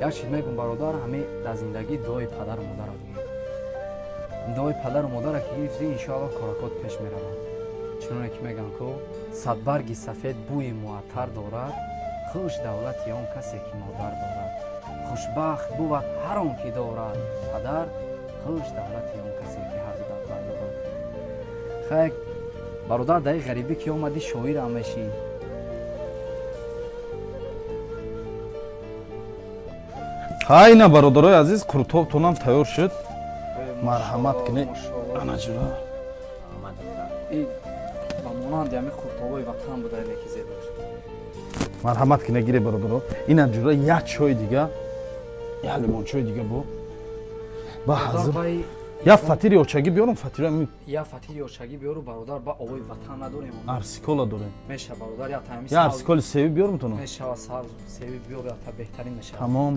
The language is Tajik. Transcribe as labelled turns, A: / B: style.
A: як чиз мегум бародар, ҳамин дар зиндагӣ дуои падару модарро гирифт. дуои падару модарро ки гирифтӣ, иншоаллоҳ коракот пеш меравад. чуноне ки мегӯянд ку садбарги сафед бӯи муаттар дорад, хуш давлати он касе ки модар дорад. хушбахт буд ҳар он ки дорад падар, хуш давлати он касе ки ҳар ду давлат дорад. хай бародар, дар ин ғарибӣ ки омадӣ шоирам мешӣ.
B: хайна бародарои азиз, куртобтонам тайёр шуд. марҳамат кунед. ана ҷура
A: ба монанди ҳамин хуртобои ватан буда ки зебо шуд.
B: марҳамат кунед, гире бародаро. ина ҷура як чой дига, як лимончой дига бо. ба ҳазир. як фатири очагӣ биёрам, фатири ҳамин.
A: як фатири очагӣ биёру бародар, ба овои ватан надорем.
B: арсикола дорем.
A: меша бародар, як тайми
B: як арсиколи севи биёрам тонам.
A: мешава сабз севи биёр, як та беҳтарин мешава.
B: тамом.